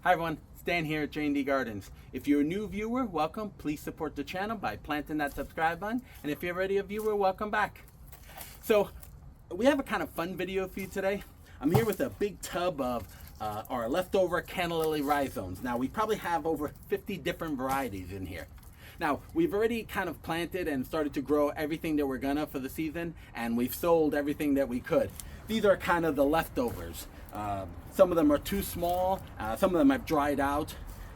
Hi everyone, Stan here at J&D Gardens. If you're a new viewer, welcome. Please support the channel by planting that subscribe button. And if you're already a viewer, welcome back. So we have a kind of fun video for you today. I'm here with a big tub of our leftover canna lily rhizomes. Now we probably have over 50 different varieties in here. Now we've already kind of planted and started to grow everything that we're gonna for the season, and we've sold everything that we could. These are kind of the leftovers. Some of them are too small. Some of them have dried out,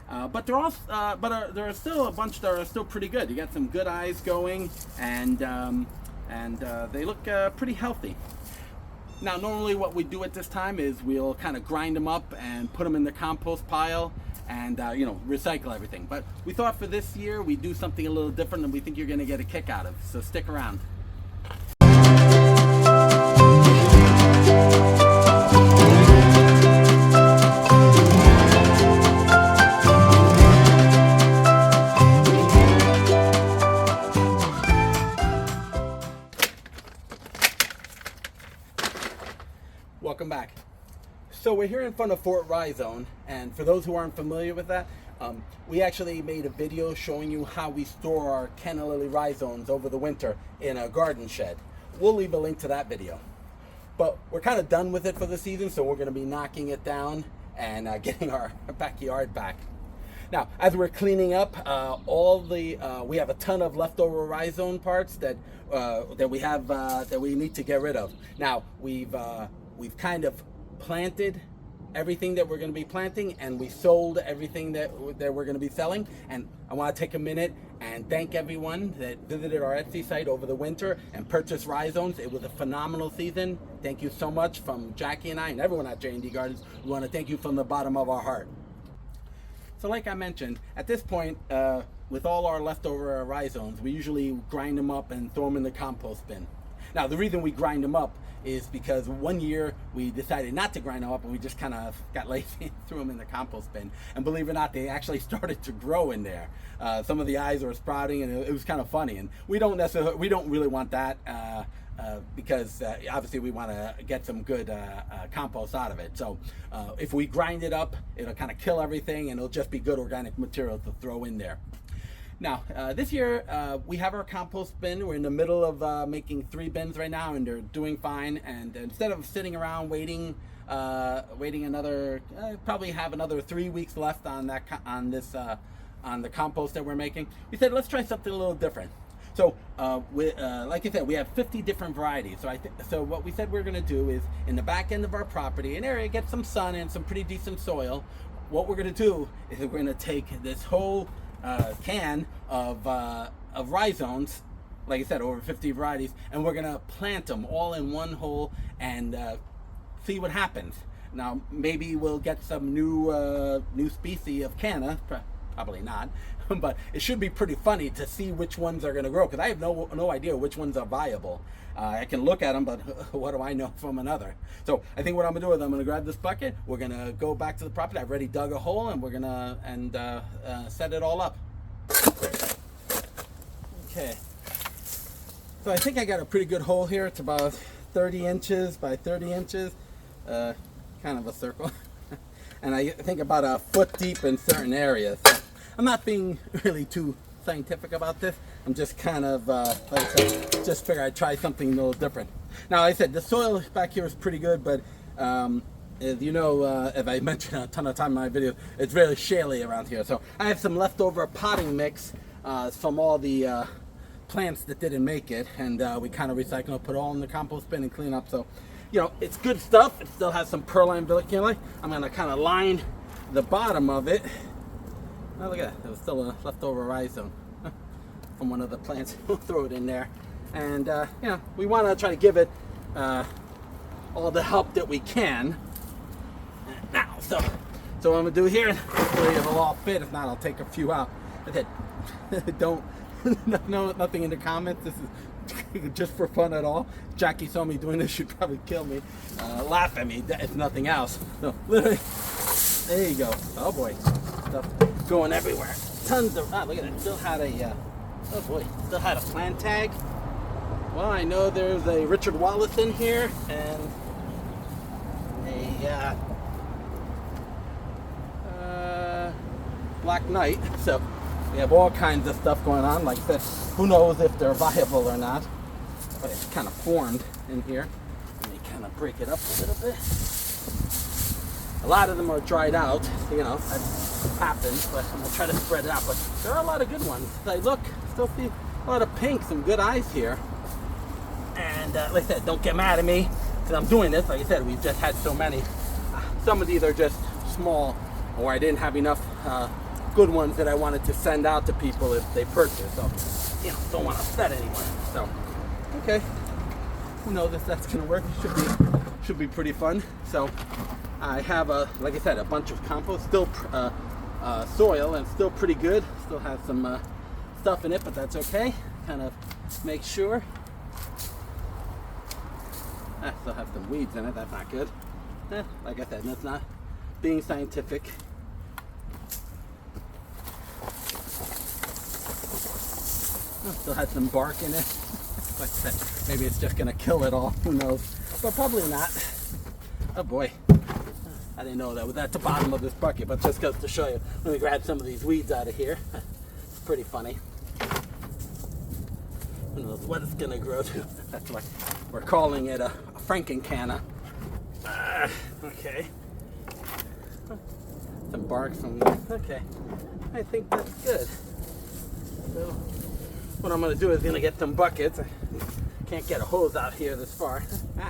but there are still a bunch that are still pretty good. You got some good eyes going, and they look pretty healthy. Now, normally what we do at this time is we'll kind of grind them up and put them in the compost pile, and recycle everything. But we thought for this year we'd do something a little different, and we think you're going to get a kick out of. So stick around. Welcome back. So we're here in front of Fort Rhizome, and for those who aren't familiar with that, we actually made a video showing you how we store our canna lily rhizomes over the winter in a garden shed. We'll leave a link to that video. But we're kind of done with it for the season, so we're going to be knocking it down and getting our backyard back. Now, as we're cleaning up, we have a ton of leftover rhizome parts that we need to get rid of. Now, we've kind of planted everything that we're going to be planting, and we sold everything that we're going to be selling. And I want to take a minute and thank everyone that visited our Etsy site over the winter and purchased rhizomes. It was a phenomenal season. Thank you so much from Jackie and I and everyone at J&D Gardens. We want to thank you from the bottom of our heart. So like I mentioned, at this point, with all our leftover rhizomes, we usually grind them up and throw them in the compost bin. Now, the reason we grind them up is because one year we decided not to grind them up, and we just kind of got lazy and threw them in the compost bin. And believe it or not, they actually started to grow in there. Some of the eyes were sprouting, and it was kind of funny. And we don't really want that because obviously we want to get some good compost out of it. So if we grind it up, it'll kind of kill everything, and it'll just be good organic material to throw in there. Now, this year, we have our compost bin. We're in the middle of making 3 bins right now, and they're doing fine. And instead of sitting around waiting another, probably have another 3 weeks left on the compost that we're making, we said, let's try something a little different. So, like I said, we have 50 different varieties. So what we said we're going to do is, in the back end of our property, an area get some sun and some pretty decent soil. What we're going to do is we're going to take this whole can of rhizomes, like I said, over 50 varieties, and we're gonna plant them all in one hole and see what happens. Now, maybe we'll get some new species of canna, probably not, but it should be pretty funny to see which ones are gonna grow, because I have no idea which ones are viable. I can look at them, but what do I know from another? So I think what I'm gonna do is I'm gonna grab this bucket. We're gonna go back to the property. I've already dug a hole, and we're gonna set it all up. Okay. So I think I got a pretty good hole here. It's about 30 inches by 30 inches, kind of a circle, and I think about a foot deep in certain areas. So I'm not being really too scientific about this. I'm just kind of like I said, just figure I'd try something a little different. Now, like I said, the soil back here is pretty good, but as you know, as I mentioned a ton of time in my videos, it's really shaly around here. So I have some leftover potting mix from all the plants that didn't make it, and we kind of recycle it, put it all in the compost bin and clean up. So, it's good stuff. It still has some perlite vermiculite. I'm going to kind of line the bottom of it. Oh, look at that. There was still a leftover rhizome from one of the plants. We'll throw it in there. And, we want to try to give it all the help that we can. Now, so what I'm going to do here, hopefully it'll all fit. If not, I'll take a few out. Nothing in the comments. This is just for fun at all. Jackie saw me doing this, she'd probably kill me, laugh at me, if nothing else. So, literally, there you go. Oh boy, stuff going everywhere. Tons of, look at it, still had a plant tag. Well, I know there's a Richard Wallace in here, and a Black Knight. So we have all kinds of stuff going on. Like I said, who knows if they're viable or not. But it's kind of formed in here. Let me kind of break it up a little bit. A lot of them are dried out, you know, that happens, but I'm going to try to spread it out. But there are a lot of good ones. Like, look, still see a lot of pink, some good eyes here. And like I said, don't get mad at me because I'm doing this. Like I said, we've just had so many. Some of these are just small, or I didn't have enough good ones that I wanted to send out to people if they purchase. So, you know, don't want to upset anyone. So, okay. Who knows if that's going to work? Should be pretty fun. So, I have like I said, a bunch of compost, still soil, and still pretty good. Still has some stuff in it, but that's okay. Kind of make sure. I still have some weeds in it. That's not good. Like I said, that's not being scientific. Still has some bark in it. Like I said, maybe it's just gonna kill it all. Who knows? But probably not. Oh boy. I didn't know that was at the bottom of this bucket, but just goes to show you. Let me grab some of these weeds out of here. It's pretty funny. Who knows what it's gonna grow to? That's why we're calling it a Franken-Cana. Okay. Some bark from this. Okay. I think that's good. So what I'm gonna do is gonna get some buckets. I can't get a hose out here this far.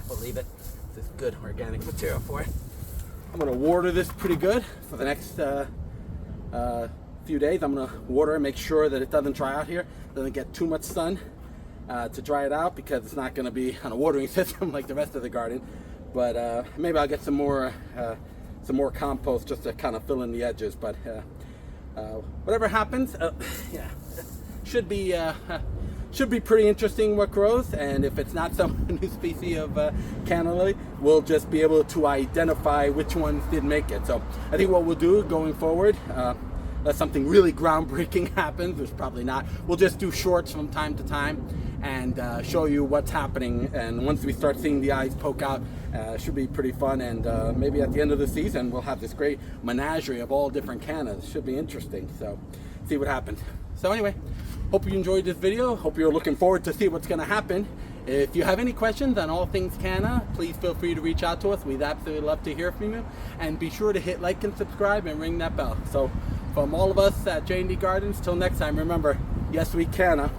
We'll leave it. This is good organic material for it. I'm going to water this pretty good for the next few days. I'm going to water and make sure that it doesn't dry out here. Doesn't get too much sun to dry it out, because it's not going to be on a watering system like the rest of the garden. But maybe I'll get some more compost just to kind of fill in the edges. But whatever happens, yeah, should be pretty interesting what grows. And if it's not some new species of canna lily, we'll just be able to identify which ones did make it. So I think what we'll do going forward, unless something really groundbreaking happens, which probably not, we'll just do shorts from time to time and show you what's happening. And once we start seeing the eyes poke out, should be pretty fun. And maybe at the end of the season, we'll have this great menagerie of all different cannas. Should be interesting. So see what happens. So anyway, hope you enjoyed this video. Hope you're looking forward to see what's going to happen. If you have any questions on all things canna, please feel free to reach out to us. We'd absolutely love to hear from you. And be sure to hit like and subscribe and ring that bell. So from all of us at J&D Gardens, till next time, remember, yes, we canna.